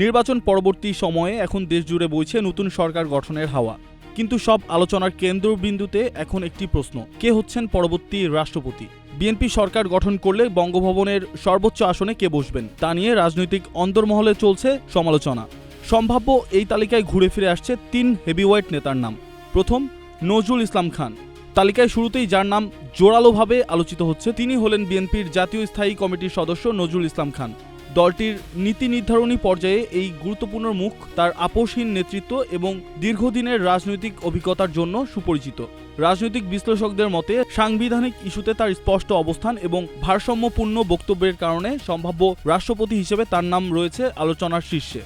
নির্বাচন পরবর্তী সময়ে এখন দেশ জুড়ে বইছে নতুন সরকার গঠনের হাওয়া। কিন্তু সব আলোচনার কেন্দ্রবিন্দুতে এখন একটি প্রশ্ন, কে হচ্ছেন পরবর্তী রাষ্ট্রপতি? বিএনপি সরকার গঠন করলে বঙ্গভবনের সর্বোচ্চ আসনে কে বসবেন তা নিয়ে রাজনৈতিক অন্দরমহলে চলছে সমালোচনা। সম্ভাব্য এই তালিকায় ঘুরে ফিরে আসছে 3 হেভিওয়েট নেতার নাম। প্রথম, নজরুল ইসলাম খান। তালিকায় শুরুতেই যার নাম জোরালোভাবে আলোচিত হচ্ছে তিনি হলেন বিএনপির জাতীয় স্থায়ী কমিটির সদস্য নজরুল ইসলাম খান। দলটির নীতি নির্ধারণী পর্যায়ে এই গুরুত্বপূর্ণ মুখ তার আপোষহীন নেতৃত্ব এবং দীর্ঘদিনের রাজনৈতিক অভিজ্ঞতার জন্য সুপরিচিত। রাজনৈতিক বিশ্লেষকদের মতে সাংবিধানিক ইস্যুতে তার স্পষ্ট অবস্থান এবং ভারসাম্যপূর্ণ বক্তব্যের কারণে সম্ভাব্য রাষ্ট্রপতি হিসেবে তার নাম রয়েছে আলোচনার শীর্ষে।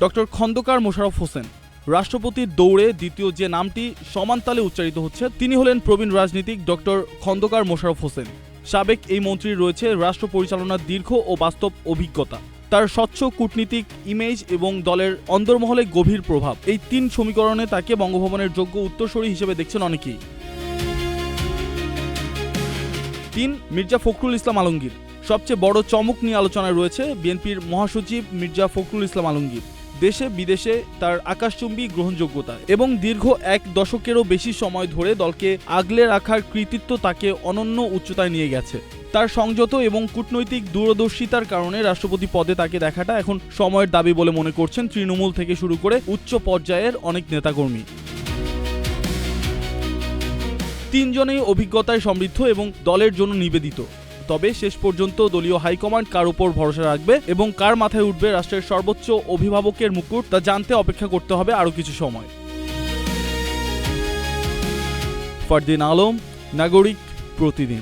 ডক্টর খন্দকার মোশাররফ হোসেন। রাষ্ট্রপতির দৌড়ে দ্বিতীয় যে নামটি সমানতালে উচ্চারিত হচ্ছে তিনি হলেন প্রবীণ রাজনীতিক ডক্টর খন্দকার মোশাররফ হোসেন। সাবেক এই মন্ত্রীর রয়েছে রাষ্ট্র পরিচালনার দীর্ঘ ও বাস্তব অভিজ্ঞতা। তার স্বচ্ছ কূটনীতিক ইমেজ এবং দলের অন্দরমহলে গভীর প্রভাব, এই 3 সমীকরণে তাকে বঙ্গভবনের যোগ্য উত্তরসূরি হিসেবে দেখছেন অনেকেই। 3, মির্জা ফখরুল ইসলাম আলমগীর। সবচেয়ে বড় চমক নিয়ে আলোচনায় রয়েছে বিএনপির মহাসচিব মির্জা ফখরুল ইসলাম আলমগীর। দেশে বিদেশে তার আকাশচুম্বী গ্রহণযোগ্যতা এবং দীর্ঘ 1 দশকেরও বেশি সময় ধরে দলকে আগলে রাখার কৃতিত্ব তাকে অনন্য উচ্চতায় নিয়ে গেছে। তার সংযত এবং কূটনৈতিক দূরদর্শিতার কারণে রাষ্ট্রপতি পদে তাকে দেখাটা এখন সময়ের দাবি বলে মনে করছেন তৃণমূল থেকে শুরু করে উচ্চ পর্যায়ের অনেক নেতাকর্মী। 3 জনেই অভিজ্ঞতায় সমৃদ্ধ এবং দলের জন্য নিবেদিত। তবে শেষ পর্যন্ত দলীয় হাইকমান্ড কার উপর ভরসা রাখবে এবং কার মাথায় উঠবে রাষ্ট্রের সর্বোচ্চ অভিভাবকের মুকুট তা জানতে অপেক্ষা করতে হবে আরও কিছু সময়। ফারদিন আলম, নাগরিক প্রতিদিন।